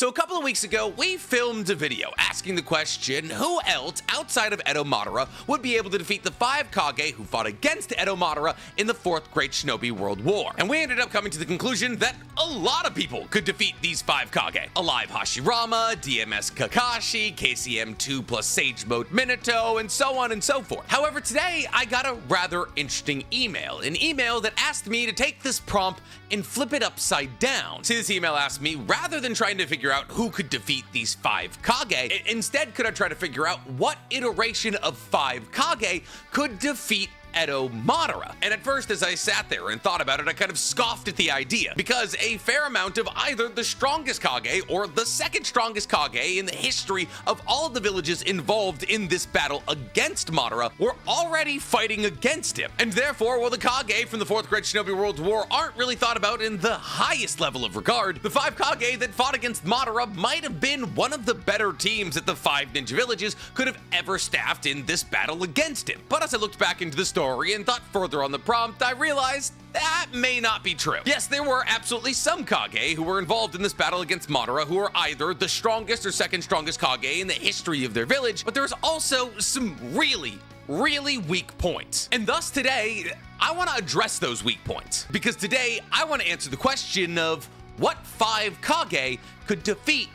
So a couple of weeks ago, we filmed a video asking the question, who else outside of Edo Madara would be able to defeat the 5 Kage who fought against Edo Madara in the 4th Great Shinobi World War? And we ended up coming to the conclusion that a lot of people could defeat these 5 Kage. Alive Hashirama, DMS Kakashi, KCM2 plus Sage Mode Minato, and so on and so forth. However, today I got a rather interesting email. An email that asked me to take this prompt and flip it upside down. See, this email asked me, rather than trying to figure out who could defeat these 5 Kage, instead could I try to figure out what iteration of 5 Kage could defeat Edo Madara. And at first, as I sat there and thought about it, I kind of scoffed at the idea, because a fair amount of either the strongest Kage or the second strongest Kage in the history of all of the villages involved in this battle against Madara were already fighting against him. And therefore, while the Kage from the 4th Great Shinobi World War aren't really thought about in the highest level of regard, the 5 Kage that fought against Madara might have been one of the better teams that the 5 ninja villages could have ever staffed in this battle against him. But as I looked back into the story and thought further on the prompt, I realized that may not be true. Yes, there were absolutely some Kage who were involved in this battle against Madara who are either the strongest or second strongest Kage in the history of their village, but there's also some really weak points. And thus today, I want to address those weak points, because today I want to answer the question of what 5 Kage could defeat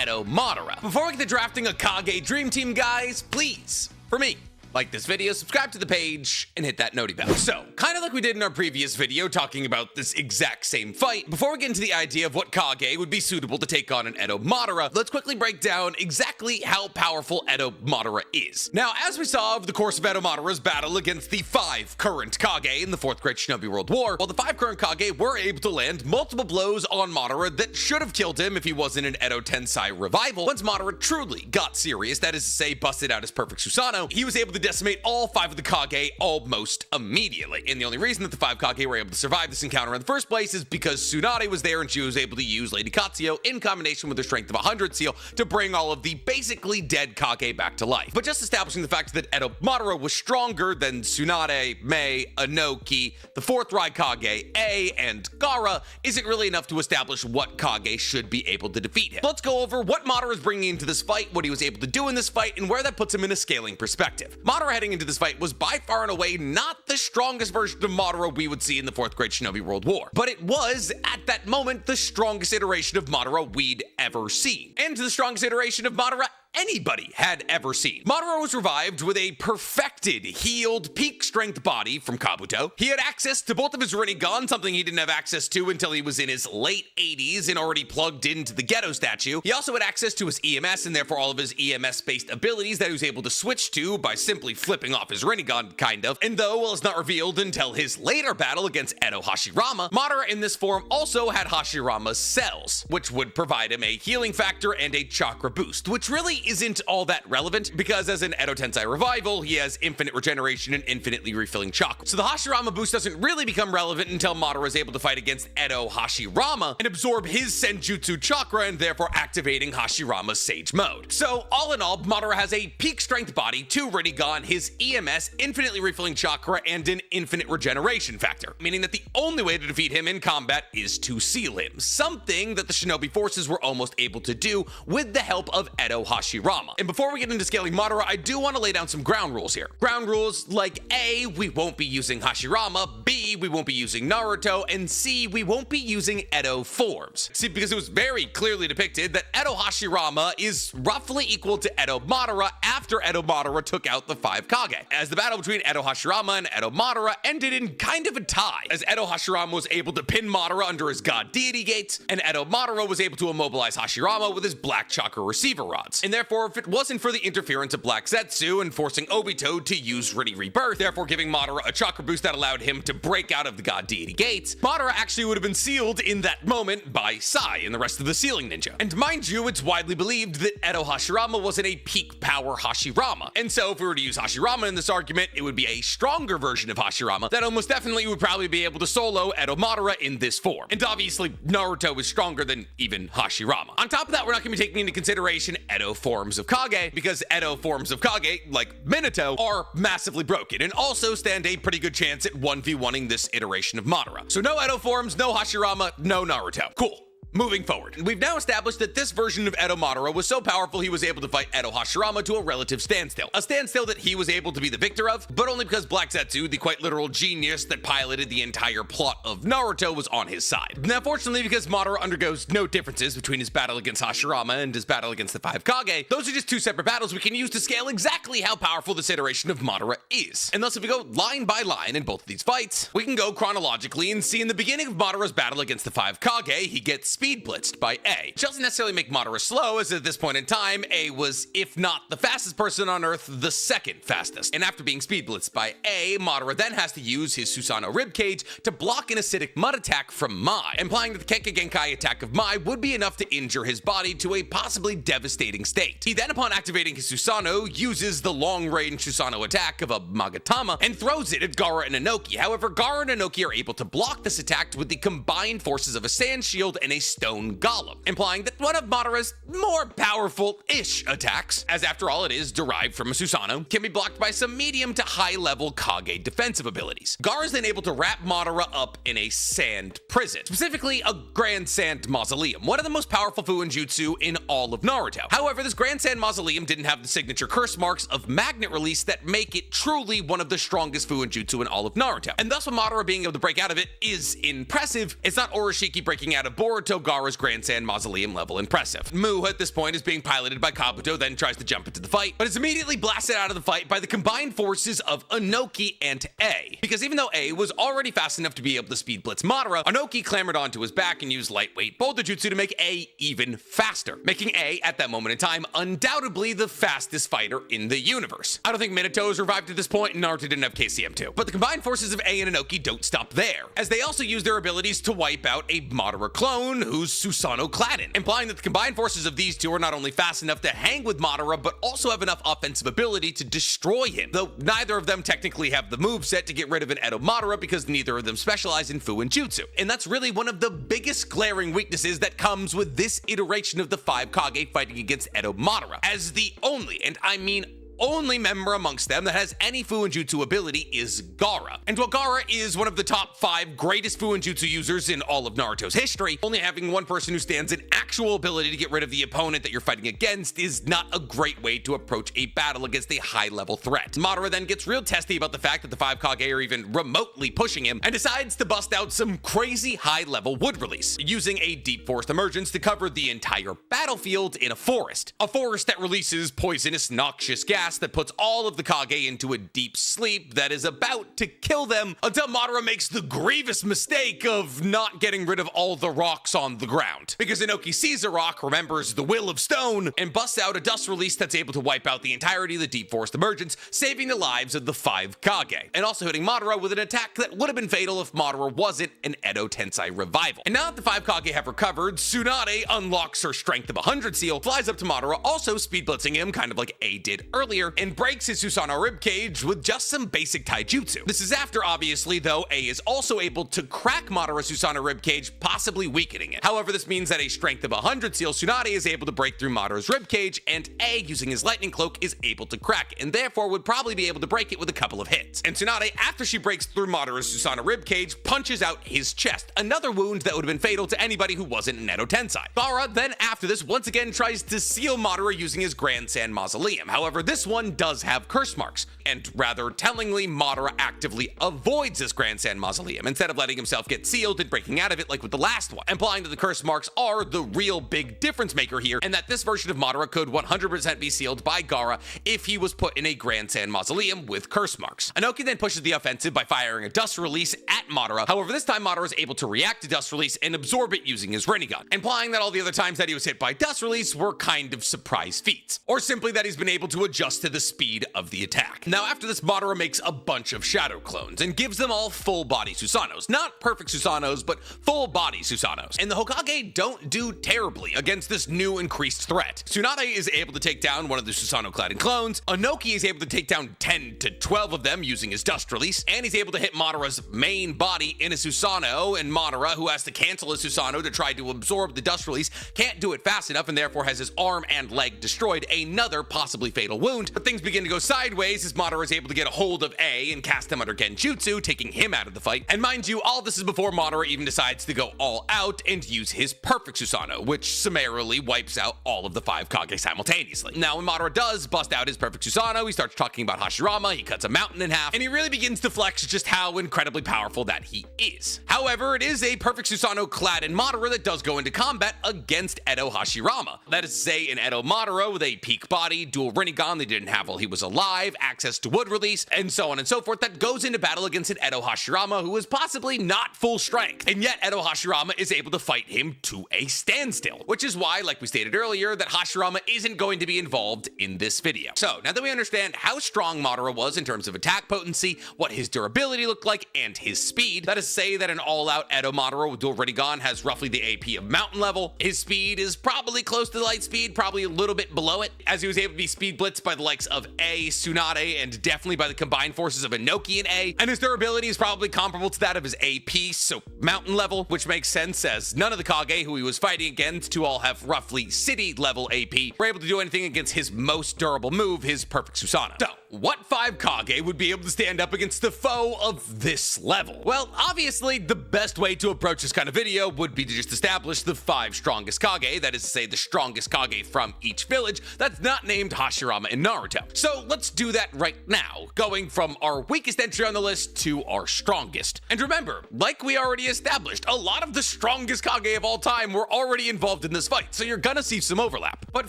Edo Madara. Before we get to drafting a Kage dream team, guys, please, for me, like this video, subscribe to the page, and hit that noti bell. So, kind of like we did in our previous video talking about this exact same fight, before we get into the idea of what Kage would be suitable to take on an Edo Madara, let's quickly break down exactly how powerful Edo Madara is. Now, as we saw over the course of Edo Madara's battle against the 5 current Kage in the 4th Great Shinobi World War, while the 5 current Kage were able to land multiple blows on Madara that should have killed him if he wasn't an Edo Tensei revival, once Madara truly got serious, that is to say, busted out his perfect Susanoo, he was able to decimate all 5 of the Kage almost immediately. And the only reason that the 5 Kage were able to survive this encounter in the first place is because Tsunade was there and she was able to use Lady Katsuyo in combination with her strength of 100 seal to bring all of the basically dead Kage back to life. But just establishing the fact that Edo Madara was stronger than Tsunade, Mei, Inoki, the 4th Raikage, A, and Gaara isn't really enough to establish what Kage should be able to defeat him. Let's go over what Madara is bringing into this fight, what he was able to do in this fight, and where that puts him in a scaling perspective. Madara heading into this fight was by far and away not the strongest version of Madara we would see in the 4th Great Shinobi World War, but it was, at that moment, the strongest iteration of Madara we'd ever seen, and the strongest iteration of Madara anybody had ever seen. Madara was revived with a perfected, healed, peak strength body from Kabuto. He had access to both of his Rinnegan, something he didn't have access to until he was in his late 80s and already plugged into the Geto statue. He also had access to his EMS and therefore all of his EMS-based abilities that he was able to switch to by simply flipping off his Rinnegan, kind of. And though, well, it's not revealed until his later battle against Edo Hashirama, Madara in this form also had Hashirama's cells, which would provide him a healing factor and a chakra boost, which really isn't all that relevant, because as an Edo Tensei revival, he has infinite regeneration and infinitely refilling chakra. So the Hashirama boost doesn't really become relevant until Madara is able to fight against Edo Hashirama and absorb his Senjutsu chakra and therefore activating Hashirama's Sage Mode. So all in all, Madara has a peak strength body, 2 Rinnegan, his EMS, infinitely refilling chakra, and an infinite regeneration factor, meaning that the only way to defeat him in combat is to seal him, something that the Shinobi forces were almost able to do with the help of Edo Hashirama. And before we get into scaling Madara, I do want to lay down some ground rules here. Ground rules like A, we won't be using Hashirama, B, we won't be using Naruto, and C, we won't be using Edo forms. See, because it was very clearly depicted that Edo Hashirama is roughly equal to Edo Madara after Edo Madara took out the 5 Kage, as the battle between Edo Hashirama and Edo Madara ended in kind of a tie, as Edo Hashirama was able to pin Madara under his god deity gate, and Edo Madara was able to immobilize Hashirama with his black chakra receiver rods. And therefore, if it wasn't for the interference of Black Zetsu and forcing Obito to use Rinne Rebirth, therefore giving Madara a chakra boost that allowed him to break out of the god deity gates, Madara actually would have been sealed in that moment by Sai and the rest of the sealing ninja. And mind you, it's widely believed that Edo Hashirama wasn't a peak power Hashirama. And so if we were to use Hashirama in this argument, it would be a stronger version of Hashirama that almost definitely would probably be able to solo Edo Madara in this form. And obviously, Naruto is stronger than even Hashirama. On top of that, we're not going to be taking into consideration Edo forms of Kage, because Edo forms of Kage, like Minato, are massively broken and also stand a pretty good chance at 1v1ing this iteration of Madara. So no Edo forms, no Hashirama, no Naruto. Cool. Moving forward, we've now established that this version of Edo Madara was so powerful he was able to fight Edo Hashirama to a relative standstill. A standstill that he was able to be the victor of, but only because Black Zetsu, the quite literal genius that piloted the entire plot of Naruto, was on his side. Now, fortunately, because Madara undergoes no differences between his battle against Hashirama and his battle against the 5 Kage, those are just 2 separate battles we can use to scale exactly how powerful this iteration of Madara is. And thus, if we go line by line in both of these fights, we can go chronologically and see in the beginning of Madara's battle against the 5 Kage, he gets speed blitzed by A. Which doesn't necessarily make Madara slow, as at this point in time, A was, if not the fastest person on Earth, the second fastest. And after being speed blitzed by A, Madara then has to use his Susanoo ribcage to block an acidic mud attack from Mai, implying that the Kekkei Genkai attack of Mai would be enough to injure his body to a possibly devastating state. He then, upon activating his Susanoo, uses the long-range Susanoo attack of a Magatama and throws it at Gaara and Inoki. However, Gaara and Inoki are able to block this attack with the combined forces of a sand shield and a stone golem, implying that one of Madara's more powerful-ish attacks, as after all it is derived from a Susanoo, can be blocked by some medium to high-level Kage defensive abilities. Gaara is then able to wrap Madara up in a sand prison, specifically a Grand Sand Mausoleum, one of the most powerful Fuinjutsu in all of Naruto. However, this Grand Sand Mausoleum didn't have the signature curse marks of magnet release that make it truly one of the strongest Fuinjutsu in all of Naruto. And thus, with Madara being able to break out of it is impressive. It's not Oroshiki breaking out of Boruto Gaara's Grand Sand Mausoleum level impressive. Mu at this point is being piloted by Kabuto, then tries to jump into the fight, but is immediately blasted out of the fight by the combined forces of Inoki and A. Because even though A was already fast enough to be able to speed blitz Madara, Inoki clambered onto his back and used lightweight boulder jutsu to make A even faster, making A, at that moment in time, undoubtedly the fastest fighter in the universe. I don't think Minato is revived at this point, and Naruto didn't have KCM2. But the combined forces of A and Inoki don't stop there, as they also use their abilities to wipe out a Madara clone who's Susanoo Claddin, implying that the combined forces of these two are not only fast enough to hang with Madara, but also have enough offensive ability to destroy him, though neither of them technically have the moveset to get rid of an Edo Madara because neither of them specialize in Fuinjutsu. And that's really one of the biggest glaring weaknesses that comes with this iteration of the 5 Kage fighting against Edo Madara, as the only, and I mean only member amongst them that has any Fuinjutsu ability is Gaara. And while Gaara is one of the top 5 greatest Fuinjutsu users in all of Naruto's history, only having one person who stands an actual ability to get rid of the opponent that you're fighting against is not a great way to approach a battle against a high-level threat. Madara then gets real testy about the fact that the 5 Kage are even remotely pushing him and decides to bust out some crazy high-level wood release, using a deep forest emergence to cover the entire battlefield in a forest. A forest that releases poisonous, noxious gas that puts all of the Kage into a deep sleep that is about to kill them until Madara makes the grievous mistake of not getting rid of all the rocks on the ground. Because Inoki sees a rock, remembers the will of stone, and busts out a dust release that's able to wipe out the entirety of the deep forest emergence, saving the lives of the 5 Kage, and also hitting Madara with an attack that would have been fatal if Madara wasn't an Edo Tensei revival. And now that the 5 Kage have recovered, Tsunade unlocks her strength of 100 seal, flies up to Madara, also speed blitzing him, kind of like A did earlier, and breaks his Susanoo ribcage with just some basic taijutsu. This is after, obviously, though, A is also able to crack Madara's Susanoo ribcage, possibly weakening it. However, this means that a strength of 100 seal, Tsunade is able to break through Madara's ribcage, and A, using his lightning cloak, is able to crack it, and therefore would probably be able to break it with a couple of hits. And Tsunade, after she breaks through Madara's Susanoo ribcage, punches out his chest, another wound that would have been fatal to anybody who wasn't an Edo Tensei. Gaara then, after this, once again tries to seal Madara using his Grand Sand Mausoleum. However, this one does have curse marks, and rather tellingly, Madara actively avoids this Grand Sand Mausoleum instead of letting himself get sealed and breaking out of it like with the last one, implying that the curse marks are the real big difference maker here, and that this version of Madara could 100% be sealed by Gaara if he was put in a Grand Sand Mausoleum with curse marks. Inoki then pushes the offensive by firing a dust release at Madara. However, this time Madara is able to react to dust release and absorb it using his Rinnegan, implying that all the other times that he was hit by dust release were kind of surprise feats, or simply that he's been able to adjust to the speed of the attack. Now, after this, Madara makes a bunch of shadow clones and gives them all full body Susanos. Not perfect Susanos, but full body Susanos. And the Hokage don't do terribly against this new increased threat. Tsunade is able to take down one of the Susanoo-cladded clones, Inoki is able to take down 10 to 12 of them using his dust release, and he's able to hit Madara's main body in a Susanoo, and Madara, who has to cancel his Susanoo to try to absorb the dust release, can't do it fast enough and therefore has his arm and leg destroyed, another possibly fatal wound, wound, but things begin to go sideways as Madara is able to get a hold of A and cast him under Genjutsu, taking him out of the fight. And mind you, all this is before Madara even decides to go all out and use his perfect Susanoo, which summarily wipes out all of the 5 Kage simultaneously. Now, when Madara does bust out his perfect Susanoo, he starts talking about Hashirama, he cuts a mountain in half, and he really begins to flex just how incredibly powerful that he is. However, it is a perfect Susanoo clad in Madara that does go into combat against Edo Hashirama. That is to say, in Edo Madara with a peak body, dual Rinnegan they didn't have while he was alive, access to wood release, and so on and so forth, that goes into battle against an Edo Hashirama who is possibly not full strength. And yet Edo Hashirama is able to fight him to a standstill, which is why, like we stated earlier, that Hashirama isn't going to be involved in this video. So now that we understand how strong Madara was in terms of attack potency, what his durability looked like, and his speed, that is to say that an all-out Edo Madara with dual Rinnegan has roughly the AP of mountain level. His speed is probably close to light speed, probably a little bit below it, as he was able to be speed blitzed by the likes of A, Tsunade, and definitely by the combined forces of Inoki and A, and his durability is probably comparable to that of his AP, so mountain level, which makes sense as none of the Kage who he was fighting against, to all have roughly city level AP, were able to do anything against his most durable move, his perfect Susanoo. So, what 5 Kage would be able to stand up against the foe of this level? Well, obviously, the best way to approach this kind of video would be to just establish the 5 strongest Kage, that is to say the strongest Kage from each village that's not named Hashirama in Naruto. So let's do that right now, going from our weakest entry on the list to our strongest. And remember, like we already established, a lot of the strongest Kage of all time were already involved in this fight, so you're gonna see some overlap. But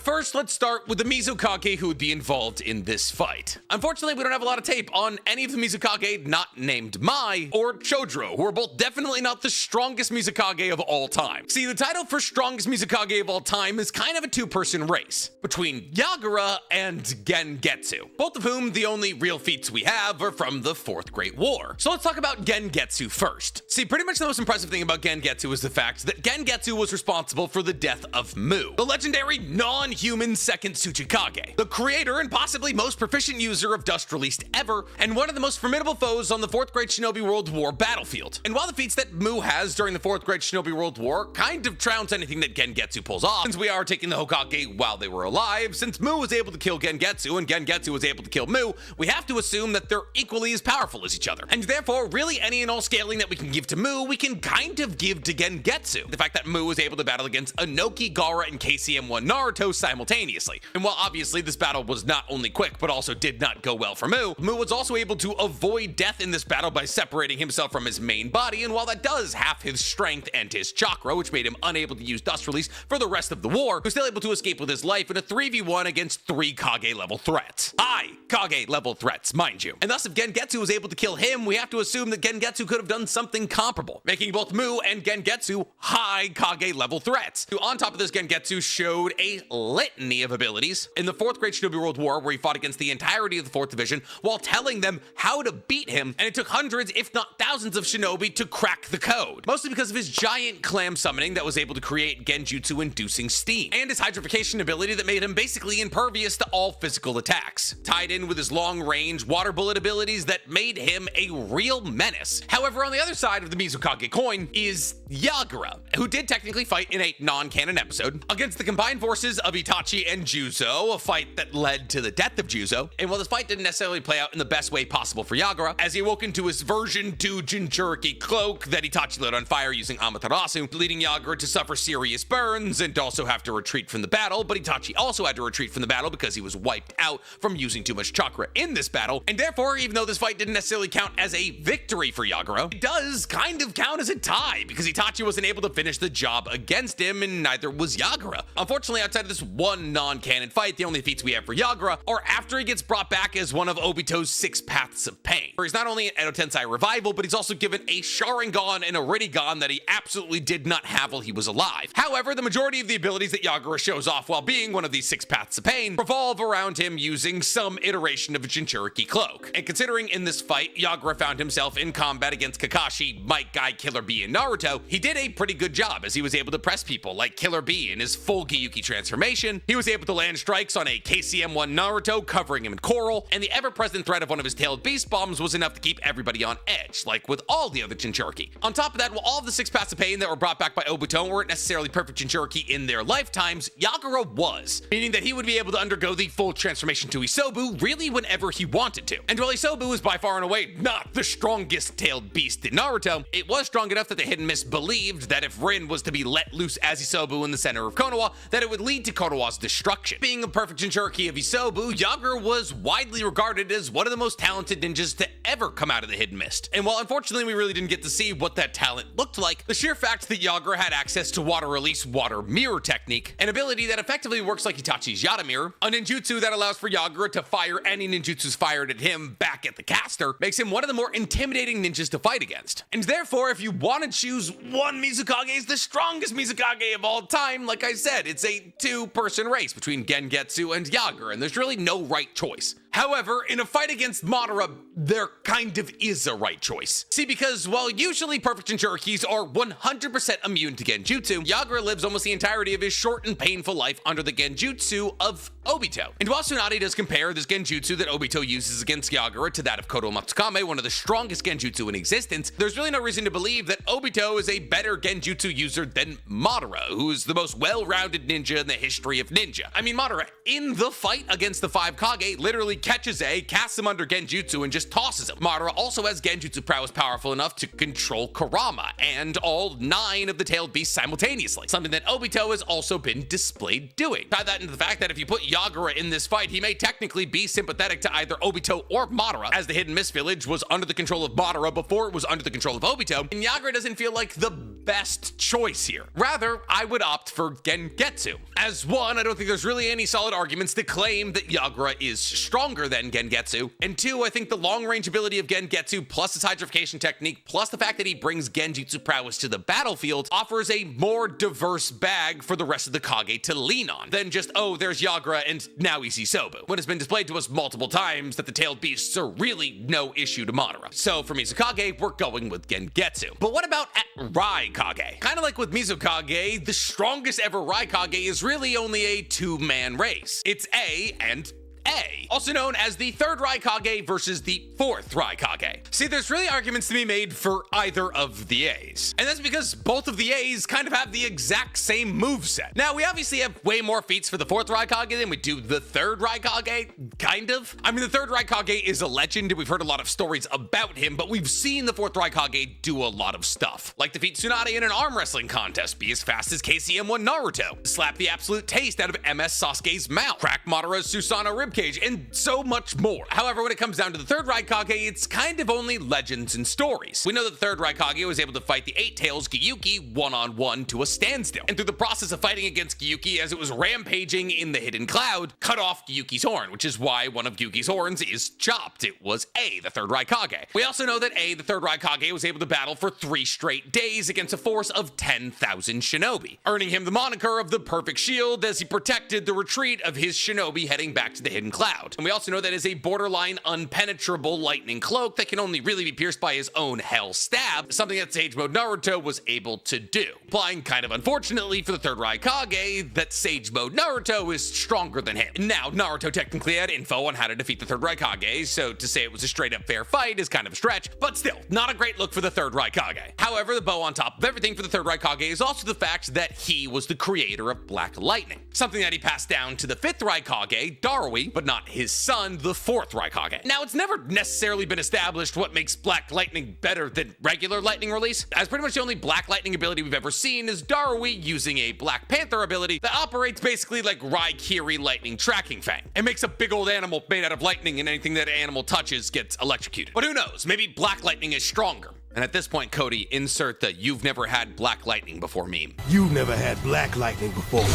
first, let's start with the Mizukage who would be involved in this fight. Unfortunately, we don't have a lot of tape on any of the Mizukage not named Mai or Chodro, who are both definitely not the strongest Mizukage of all time. See, the title for strongest Mizukage of all time is kind of a two-person race between Yagura and Gengetsu, both of whom the only real feats we have are from the Fourth Great War. So let's talk about Gengetsu first. See, pretty much the most impressive thing about Gengetsu is the fact that Gengetsu was responsible for the death of Mu, the legendary non-human second Tsuchikage, the creator and possibly most proficient user of dust released ever, and one of the most formidable foes on the Fourth Great Shinobi World War battlefield. And while the feats that Mu has during the Fourth Great Shinobi World War kind of trounce anything that Gengetsu pulls off, since we are taking the Hokage while they were alive, since Mu was able to kill Gengetsu and Gengetsu was able to kill Mu, we have to assume that they're equally as powerful as each other. And therefore, really any and all scaling that we can give to Mu, we can kind of give to Gengetsu. The fact that Mu was able to battle against Inoki, Gaara, and KCM1 Naruto simultaneously. And while obviously this battle was not only quick, but also did not go well for Mu, Mu was also able to avoid death in this battle by separating himself from his main body, and while that does half his strength and his chakra, which made him unable to use dust release for the rest of the war, he was still able to escape with his life in a 3v1 against 3 Kage level threats. High Kage level threats, mind you. And thus, if Gengetsu was able to kill him, we have to assume that Gengetsu could have done something comparable, making both Mu and Gengetsu high Kage level threats. On top of this, Gengetsu showed a litany of abilities in the Fourth Great Shinobi World War, where he fought against the entirety of the 4th Division while telling them how to beat him, and it took hundreds, if not thousands, of shinobi to crack the code, mostly because of his giant clam summoning that was able to create Genjutsu-inducing steam, and his hydrification ability that made him basically impervious to all physical attacks, tied in with his long-range water bullet abilities that made him a real menace. However, on the other side of the Mizukage coin is Yagura, who did technically fight in a non-canon episode against the combined forces of Itachi and Juzo, a fight that led to the death of Juzo. And while this fight didn't necessarily play out in the best way possible for Yagura, as he awoke into his version 2 Jinchuriki cloak that Itachi lit on fire using Amaterasu, leading Yagura to suffer serious burns and also have to retreat from the battle, but Itachi also had to retreat from the battle because he was wiped out from using too much chakra in this battle, and therefore, even though this fight didn't necessarily count as a victory for Yagura, it does kind of count as a tie, because Itachi wasn't able to finish the job against him, and neither was Yagura. Unfortunately, outside of this one non-canon fight, the only feats we have for Yagura are after he gets brought back as one of Obito's 6 paths of pain, where he's not only an Edo Tensei revival, but he's also given a Sharingan and a Rinnegan that he absolutely did not have while he was alive. However, the majority of the abilities that Yagura shows off while being one of these 6 paths of pain revolve around him using some iteration of a Jinchuriki cloak. And considering in this fight, Yagura found himself in combat against Kakashi, Might Guy, Killer Bee, and Naruto, he did a pretty good job as he was able to press people like Killer Bee in his full Gyuki transformation. He was able to land strikes on a KCM1 Naruto, covering him in core coral, and the ever-present threat of one of his tailed beast bombs was enough to keep everybody on edge, like with all the other Jinchuriki. On top of that, while all of the 6 paths of pain that were brought back by Obito weren't necessarily perfect Jinchuriki in their lifetimes, Yagura was, meaning that he would be able to undergo the full transformation to Isobu really whenever he wanted to. And while Isobu is by far and away not the strongest tailed beast in Naruto, it was strong enough that the Hidden Mist believed that if Rin was to be let loose as Isobu in the center of Konoha, that it would lead to Konoha's destruction. Being a perfect Jinchuriki of Isobu, Yagura was widely regarded as one of the most talented ninjas to ever come out of the Hidden Mist. And while unfortunately we really didn't get to see what that talent looked like, the sheer fact that Yagura had access to water release water mirror technique, an ability that effectively works like Itachi's Yada mirror, a ninjutsu that allows for Yagura to fire any ninjutsus fired at him back at the caster, makes him one of the more intimidating ninjas to fight against. And therefore, if you want to choose one Mizukage as the strongest Mizukage of all time, like I said, it's a 2-person race between Gengetsu and Yagura, and there's really no right choice. However, in a fight against Madara, there kind of is a right choice. See, because while usually perfect Jinchurikis are 100% immune to Genjutsu, Yagura lives almost the entirety of his short and painful life under the Genjutsu of Obito. And while Tsunade does compare this Genjutsu that Obito uses against Yagura to that of Kodo Matsukame, one of the strongest Genjutsu in existence, there's really no reason to believe that Obito is a better Genjutsu user than Madara, who is the most well-rounded ninja in the history of ninja. I mean, Madara, in the fight against the 5 Kage, literally catches A, casts him under Genjutsu, and just tosses him. Madara also has Genjutsu prowess powerful enough to control Kurama and all 9 of the tailed beasts simultaneously, something that Obito has also been displayed doing. Tie that into the fact that if you put Yagura in this fight, he may technically be sympathetic to either Obito or Madara, as the Hidden Mist Village was under the control of Madara before it was under the control of Obito, and Yagura doesn't feel like the best choice here. Rather, I would opt for Gengetsu. As one, I don't think there's really any solid arguments to claim that Yagura is stronger than Gengetsu, and 2, I think the long-range ability of Gengetsu plus his hydrification technique plus the fact that he brings Genjutsu prowess to the battlefield offers a more diverse bag for the rest of the Kage to lean on than just, oh, there's Yagura and now he's Isobu, when it's been displayed to us multiple times that the tailed beasts are really no issue to Madara. So for Mizukage, we're going with Gengetsu. But what about at Raikage? Kind of like with Mizukage, the strongest ever Raikage is really only a 2-man race. It's A and A, also known as the 3rd Raikage versus the 4th Raikage. See, there's really arguments to be made for either of the A's, and that's because both of the A's kind of have the exact same moveset. Now, we obviously have way more feats for the 4th Raikage than we do the 3rd Raikage, kind of. I mean, the 3rd Raikage is a legend, and we've heard a lot of stories about him, but we've seen the 4th Raikage do a lot of stuff, like defeat Tsunade in an arm wrestling contest, be as fast as KCM1 Naruto, slap the absolute taste out of MS Sasuke's mouth, crack Madara's Susanoo ribcage, and so much more. However, when it comes down to the 3rd Raikage, it's kind of only legends and stories. We know that the 3rd Raikage was able to fight the 8-Tails Gyuki one-on-one to a standstill, and through the process of fighting against Gyuki as it was rampaging in the hidden cloud, cut off Gyuki's horn, which is why one of Gyuki's horns is chopped. It was A, the 3rd Raikage. We also know that A, the 3rd Raikage, was able to battle for 3 straight days against a force of 10,000 shinobi, earning him the moniker of the Perfect Shield as he protected the retreat of his shinobi heading back to the hidden cloud. And we also know that is a borderline unpenetrable lightning cloak that can only really be pierced by his own hell stab, something that Sage Mode Naruto was able to do. Implying kind of unfortunately for the 3rd Raikage that Sage Mode Naruto is stronger than him. Now, Naruto technically had info on how to defeat the 3rd Raikage, so to say it was a straight up fair fight is kind of a stretch, but still, not a great look for the 3rd Raikage. However, the bow on top of everything for the 3rd Raikage is also the fact that he was the creator of Black Lightning, something that he passed down to the 5th Raikage, Darui, but not his son, the 4th Raikage. Now, it's never necessarily been established what makes Black Lightning better than regular lightning release, as pretty much the only Black Lightning ability we've ever seen is Darui using a Black Panther ability that operates basically like Raikiri Lightning Tracking Fang. It makes a big old animal made out of lightning, and anything that animal touches gets electrocuted. But who knows, maybe Black Lightning is stronger. And at this point, Cody, insert the "you've never had Black Lightning before" meme. You've never had Black Lightning before.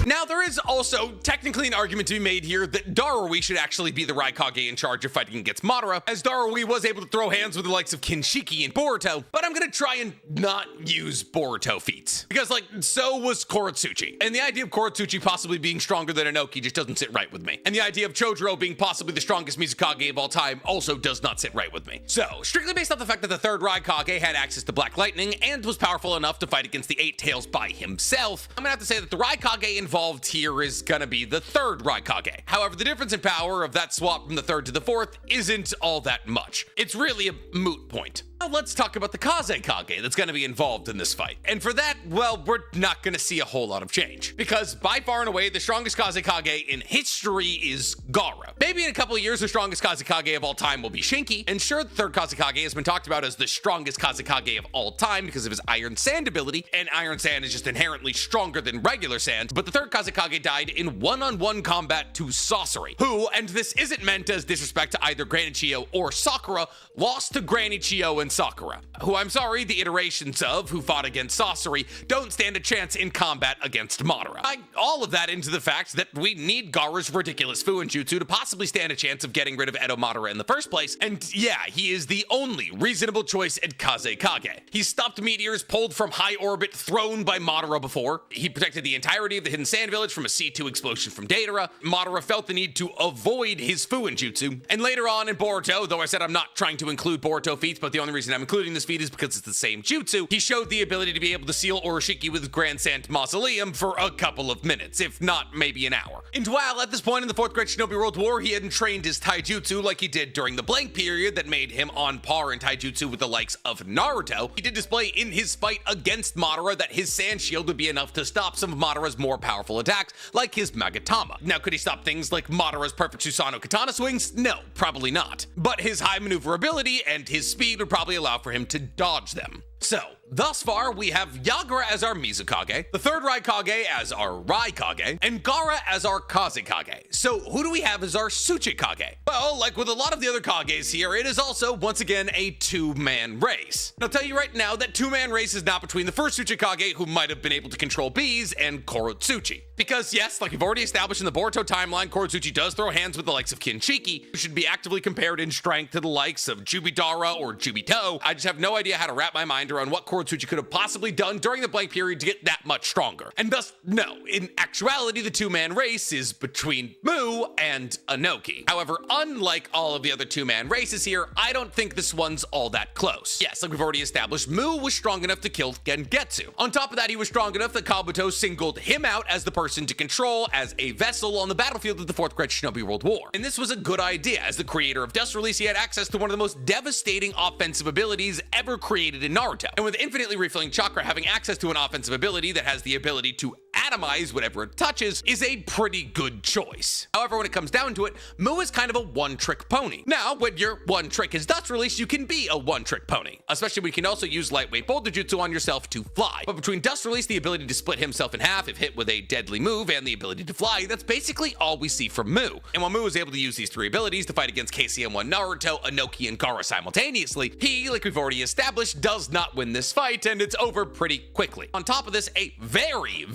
Now, there is also technically an argument to be made here that Darui should actually be the Raikage in charge of fighting against Madara, as Darui was able to throw hands with the likes of Kinshiki and Boruto, but I'm gonna try and not use Boruto feats, because so was Koratsuchi, and the idea of Koratsuchi possibly being stronger than Inoki just doesn't sit right with me, and the idea of Chojuro being possibly the strongest Mizukage of all time also does not sit right with me. So, strictly based on the fact that the 3rd Raikage had access to Black Lightning and was powerful enough to fight against the 8-Tails by himself, I'm gonna have to say that the Raikage involved here here is gonna be the third Raikage. However, the difference in power of that swap from the third to the fourth isn't all that much. It's really a moot point. Now let's talk about the Kazekage that's going to be involved in this fight. And for that, well, we're not going to see a whole lot of change. Because by far and away, the strongest Kazekage in history is Gaara. Maybe in a couple of years, the strongest Kazekage of all time will be Shinki. And sure, the third Kazekage has been talked about as the strongest Kazekage of all time because of his Iron Sand ability. And Iron Sand is just inherently stronger than regular sand. But the third Kazekage died in one-on-one combat to Sasori, who, and this isn't meant as disrespect to either Granny Chiyo or Sakura, lost to Granny Chiyo and Sakura, who I'm sorry, the iterations of who fought against Sasori don't stand a chance in combat against Madara. All of that into the fact that we need Gaara's ridiculous Fuinjutsu to possibly stand a chance of getting rid of Edo Madara in the first place, and yeah, he is the only reasonable choice at Kazekage. He stopped meteors pulled from high orbit thrown by Madara before. He protected the entirety of the Hidden Sand Village from a C2 explosion from Deidara. Madara felt the need to avoid his Fuinjutsu, and later on in Boruto, though I said I'm not trying to include Boruto feats, but the only reason I'm including this feat is because it's the same jutsu, he showed the ability to be able to seal Oroshiki with Grand Sand Mausoleum for a couple of minutes, if not maybe an hour. And while at this point in the Fourth Great Shinobi World War, he hadn't trained his taijutsu like he did during the blank period that made him on par in taijutsu with the likes of Naruto, he did display in his fight against Madara that his sand shield would be enough to stop some of Madara's more powerful attacks, like his Magatama. Now, could he stop things like Madara's perfect Susanoo katana swings? No, probably not. But his high maneuverability and his speed would probably allow for him to dodge them. So, thus far, we have Yagura as our Mizukage, the third Raikage as our Raikage, and Gaara as our Kazekage. So, who do we have as our Tsuchikage? Well, like with a lot of the other Kages here, it is also, once again, a two-man race. And I'll tell you right now that two-man race is not between the first Tsuchikage, who might have been able to control bees, and Korotsuchi. Because yes, like we've already established in the Boruto timeline, Korotsuchi does throw hands with the likes of Kinshiki, who should be actively compared in strength to the likes of Jubidara or Jubito. I just have no idea how to wrap my mind around what Korotsuchi could have possibly done during the blank period to get that much stronger. And thus, no, in actuality, the two-man race is between Mu and Inoki. However, unlike all of the other two-man races here, I don't think this one's all that close. Yes, like we've already established, Mu was strong enough to kill Gengetsu. On top of that, he was strong enough that Kabuto singled him out as the person to control as a vessel on the battlefield of the Fourth Great Shinobi World War. And this was a good idea. As the creator of Dust Release, he had access to one of the most devastating offensive abilities ever created in Naruto. And with infinitely refilling chakra, having access to an offensive ability that has the ability to atomize whatever it touches is a pretty good choice. However, when it comes down to it, Mu is kind of a one-trick pony. Now, when your one trick is Dust Release, you can be a one-trick pony. Especially when you can also use lightweight boulder jutsu on yourself to fly. But between Dust Release, the ability to split himself in half if hit with a deadly move, and the ability to fly, that's basically all we see from Mu. And while Mu is able to use these three abilities to fight against KCM1 Naruto, Inoki, and Gaara simultaneously, he, like we've already established, does not win this fight, and it's over pretty quickly. On top of this, a very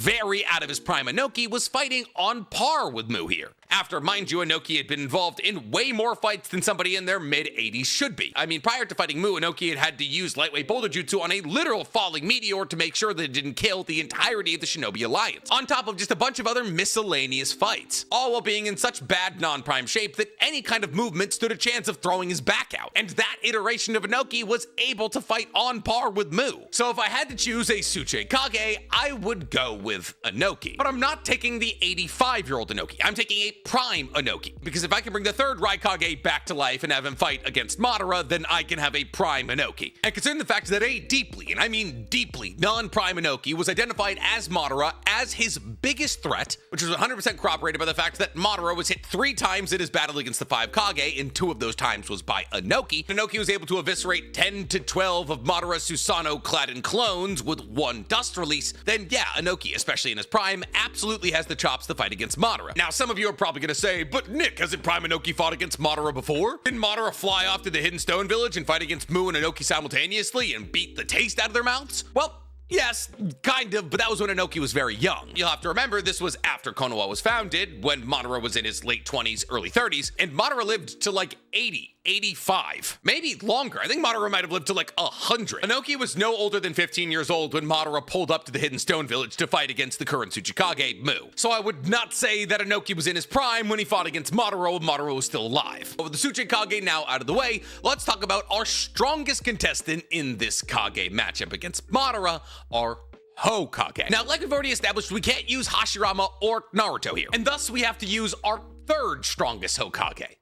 out of his prime Inoki was fighting on par with Mu here. After, mind you, Inoki had been involved in way more fights than somebody in their mid-80s should be. I mean, prior to fighting Mu, Inoki had to use lightweight boulder jutsu on a literal falling meteor to make sure that it didn't kill the entirety of the Shinobi Alliance, on top of just a bunch of other miscellaneous fights, all while being in such bad non-prime shape that any kind of movement stood a chance of throwing his back out. And that iteration of Inoki was able to fight on par with Mu. So if I had to choose a Tsuchikage, I would go with Inoki. But I'm not taking the 85-year-old Inoki. I'm taking a prime Inoki, because if I can bring the third Raikage back to life and have him fight against Madara, then I can have a prime Inoki. And considering the fact that a deeply, and I mean deeply, non-prime Inoki was identified as Madara as his biggest threat, which was 100% corroborated by the fact that Madara was hit 3 times in his battle against the 5 Kage, and 2 of those times was by Inoki. Inoki was able to eviscerate 10 to 12 of Madara's Susanoo-clad in clones with 1 Dust Release, then yeah, Inoki, especially in his prime, absolutely has the chops to fight against Madara. Now, some of you are probably going to say, but Nick, hasn't Prime Inoki fought against Madara before? Didn't Madara fly off to the Hidden Stone Village and fight against Mu and Inoki simultaneously and beat the taste out of their mouths? Well, yes, kind of, but that was when Inoki was very young. You'll have to remember this was after Konoha was founded, when Madara was in his late 20s, early 30s, and Madara lived to like 80, 85, maybe longer. I think Madara might have lived to like 100. Inoki was no older than 15 years old when Madara pulled up to the Hidden Stone Village to fight against the current Tsuchikage, Mu. So I would not say that Inoki was in his prime when he fought against Madara when Madara was still alive. But with the Tsuchikage now out of the way, let's talk about our strongest contestant in this Kage matchup against Madara, our Hokage. Now, like we've already established, we can't use Hashirama or Naruto here, and thus we have to use our third strongest Hokage,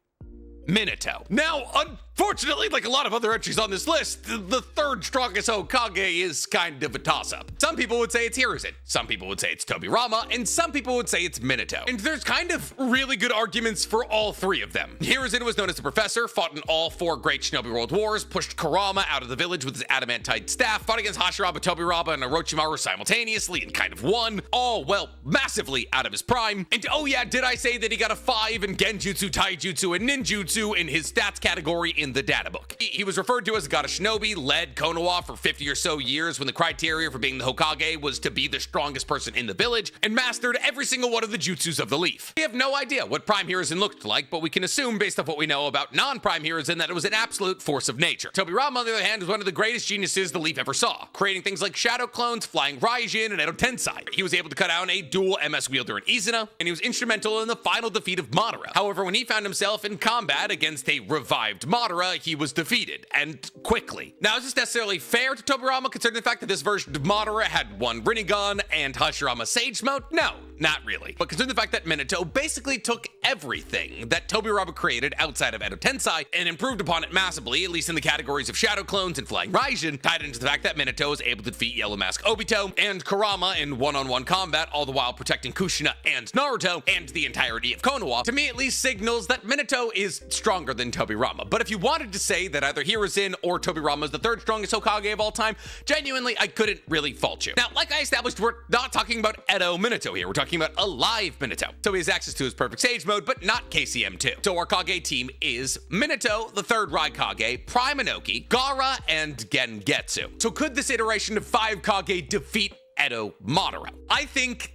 Minato. Now, unfortunately, like a lot of other entries on this list, the third strongest Hokage is kind of a toss-up. Some people would say it's Hiruzen, some people would say it's Tobirama, and some people would say it's Minato. And there's kind of really good arguments for all three of them. Hiruzen was known as the Professor, fought in all 4 Great Shinobi World Wars, pushed Kurama out of the village with his adamantite staff, fought against Hashirama, Tobirama, and Orochimaru simultaneously and kind of won, all, well, massively out of his prime. And oh yeah, did I say that he got a 5 in Genjutsu, Taijutsu, and Ninjutsu in his stats category in the data book. He was referred to as a god of shinobi, led Konoha for 50 or so years when the criteria for being the Hokage was to be the strongest person in the village, and mastered every single one of the jutsus of the leaf. We have no idea what Prime Hiruzen looked like, but we can assume based off what we know about non-Prime Hiruzen that it was an absolute force of nature. Tobirama, on the other hand, was one of the greatest geniuses the leaf ever saw, creating things like shadow clones, flying Raijin, and Edo Tensei. He was able to cut down a dual MS wielder in Izuna, and he was instrumental in the final defeat of Madara. However, when he found himself in combat against a revived Madara, he was defeated, and quickly. Now, is this necessarily fair to Tobirama, considering the fact that this version of Madara had 1 Rinnegan and Hashirama Sage Mode? No, not really. But considering the fact that Minato basically took everything that Tobirama created outside of Edo Tensei and improved upon it massively, at least in the categories of shadow clones and flying Raijin, tied into the fact that Minato was able to defeat Yellow Mask Obito and Kurama in one-on-one combat, all the while protecting Kushina and Naruto and the entirety of Konoha, to me at least signals that Minato is stronger than Tobirama. But if you wanted to say that either Hiruzen or Tobirama is the third strongest Hokage of all time, genuinely, I couldn't really fault you. Now, like I established, we're not talking about Edo Minato here. We're talking about alive Minato. So he has access to his perfect sage mode, but not KCM2. So our Kage team is Minato, the third Raikage, Prime Inoki, Gaara, and Gengetsu. So could this iteration of 5 Kage defeat Edo Madara? I think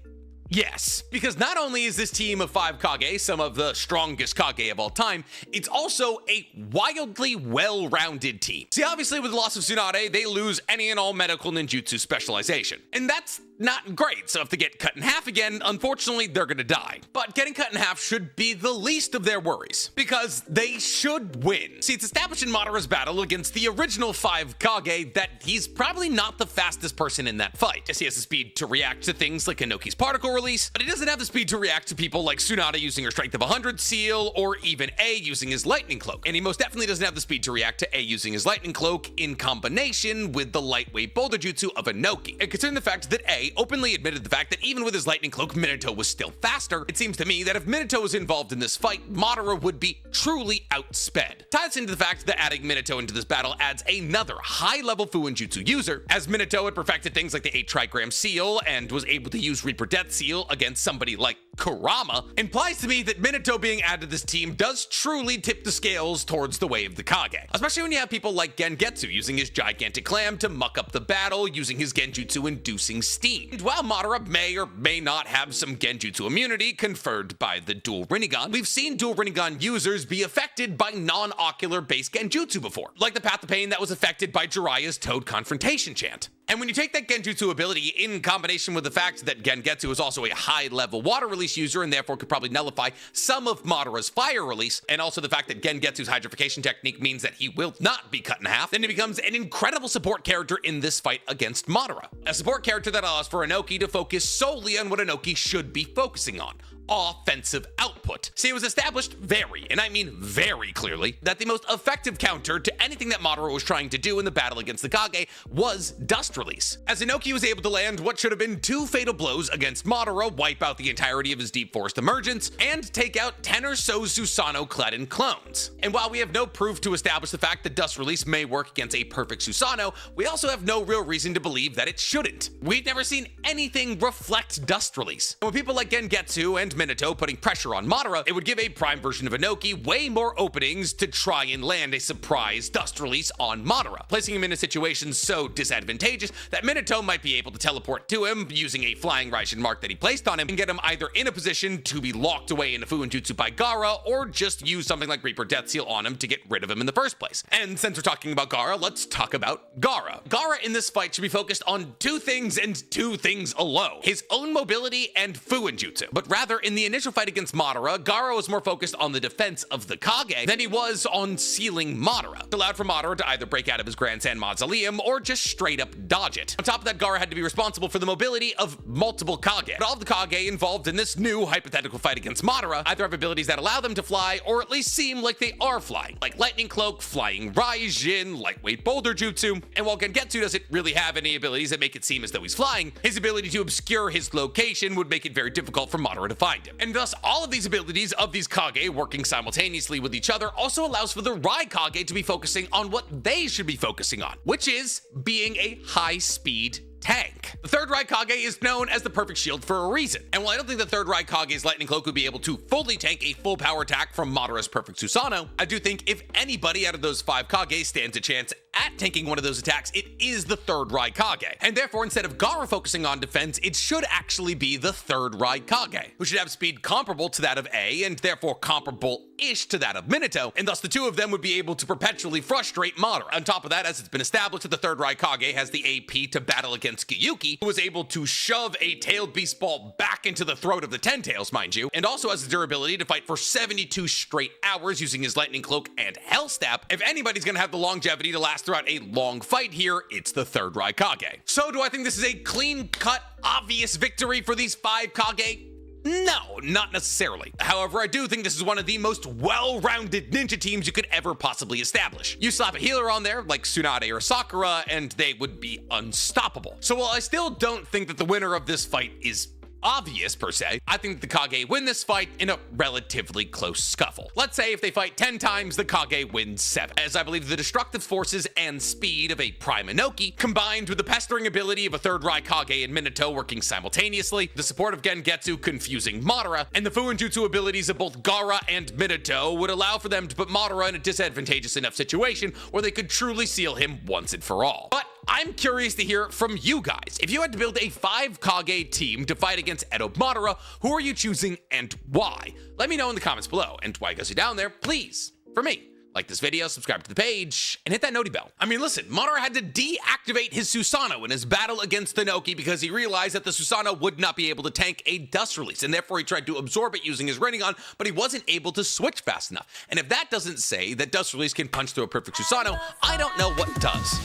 yes, because not only is this team of 5 Kage some of the strongest Kage of all time, it's also a wildly well-rounded team. See, obviously with the loss of Tsunade, they lose any and all medical ninjutsu specialization, and that's not great. So if they get cut in half again, unfortunately, they're gonna die. But getting cut in half should be the least of their worries, because they should win. See, it's established in Madara's battle against the original 5 Kage that he's probably not the fastest person in that fight, as he has the speed to react to things like Inoki's particle release, but he doesn't have the speed to react to people like Tsunade using her strength of 100 seal, or even A using his lightning cloak. And he most definitely doesn't have the speed to react to A using his lightning cloak in combination with the lightweight boulder jutsu of Inoki. And considering the fact that A openly admitted the fact that even with his lightning cloak, Minato was still faster, it seems to me that if Minato was involved in this fight, Madara would be truly outsped. Ties into the fact that adding Minato into this battle adds another high-level Fuinjutsu user, as Minato had perfected things like the 8 trigram seal and was able to use Reaper Death Seal against somebody like Kurama, implies to me that Minato being added to this team does truly tip the scales towards the way of the Kage. Especially when you have people like Gengetsu using his gigantic clam to muck up the battle, using his Genjutsu inducing steam. And while Madara may or may not have some Genjutsu immunity conferred by the dual Rinnegan, we've seen dual Rinnegan users be affected by non-ocular based Genjutsu before, like the Path of Pain that was affected by Jiraiya's Toad Confrontation chant. And when you take that Genjutsu ability in combination with the fact that Gengetsu is also a high-level water release user and therefore could probably nullify some of Madara's fire release, and also the fact that Gengetsu's hydrification technique means that he will not be cut in half, then he becomes an incredible support character in this fight against Madara. A support character that allows for Inoki to focus solely on what Inoki should be focusing on: offensive output. See, it was established very, and I mean very clearly, that the most effective counter to anything that Madara was trying to do in the battle against the Kage was dust release, as Inoki was able to land what should have been 2 fatal blows against Madara, wipe out the entirety of his deep forest emergence, and take out 10 or so Susanoo-clad in clones. And while we have no proof to establish the fact that dust release may work against a perfect Susanoo, we also have no real reason to believe that it shouldn't. We've never seen anything reflect dust release. And with people like Gengetsu and Minato putting pressure on Madara, it would give a prime version of Inoki way more openings to try and land a surprise dust release on Madara, placing him in a situation so disadvantageous that Minato might be able to teleport to him using a flying Raijin mark that he placed on him and get him either in a position to be locked away in a Fuinjutsu by Gaara, or just use something like Reaper Death Seal on him to get rid of him in the first place. And since we're talking about Gaara, let's talk about Gaara. Gaara in this fight should be focused on 2 things and 2 things alone: his own mobility and Fuinjutsu. But rather, in in the initial fight against Madara, Gaara was more focused on the defense of the Kage than he was on sealing Madara. It allowed for Madara to either break out of his Grandstand Mausoleum or just straight up dodge it. On top of that, Gaara had to be responsible for the mobility of multiple Kage. But all of the Kage involved in this new hypothetical fight against Madara either have abilities that allow them to fly or at least seem like they are flying, like Lightning Cloak, Flying Raijin, Lightweight Boulder Jutsu. And while Gengetsu doesn't really have any abilities that make it seem as though he's flying, his ability to obscure his location would make it very difficult for Madara to find him. And thus, all of these abilities of these Kage working simultaneously with each other also allows for the Raikage to be focusing on what they should be focusing on, which is being a high-speed tank. The third Raikage is known as the perfect shield for a reason. And while I don't think the third Raikage's Lightning Cloak would be able to fully tank a full power attack from Madara's perfect Susanoo, I do think if anybody out of those 5 Kage stands a chance at tanking one of those attacks, it is the third Raikage. And therefore, instead of Gaara focusing on defense, it should actually be the third Raikage, who should have speed comparable to that of A, and therefore comparable-ish to that of Minato, and thus the two of them would be able to perpetually frustrate Madara. On top of that, as it's been established that the third Raikage has the AP to battle against Gyuki, who was able to shove a tailed beast ball back into the throat of the Ten Tails, mind you, and also has the durability to fight for 72 straight hours using his Lightning Cloak and Hell Step. If anybody's gonna have the longevity to last throughout a long fight here, it's the third Raikage. So do I think this is a clean-cut, obvious victory for these 5 Kage? No, not necessarily. However, I do think this is one of the most well-rounded ninja teams you could ever possibly establish. You slap a healer on there, like Tsunade or Sakura, and they would be unstoppable. So while I still don't think that the winner of this fight is obvious per se, I think the Kage win this fight in a relatively close scuffle. Let's say if they fight 10 times, the Kage wins 7, as I believe the destructive forces and speed of a Prime Inoki, combined with the pestering ability of a third Raikage and Minato working simultaneously, the support of Gengetsu confusing Madara, and the Fuinjutsu abilities of both Gaara and Minato would allow for them to put Madara in a disadvantageous enough situation where they could truly seal him once and for all. But I'm curious to hear from you guys. If you had to build a 5 Kage team to fight against Edo Madara, who are you choosing and why? Let me know in the comments below. And while I goes you down there, please, for me, like this video, subscribe to the page, and hit that noti bell. I mean, listen, Madara had to deactivate his Susanoo in his battle against Inoki because he realized that the Susanoo would not be able to tank a dust release, and therefore he tried to absorb it using his Rinnegan, but he wasn't able to switch fast enough. And if that doesn't say that dust release can punch through a perfect Susanoo, I don't know what does.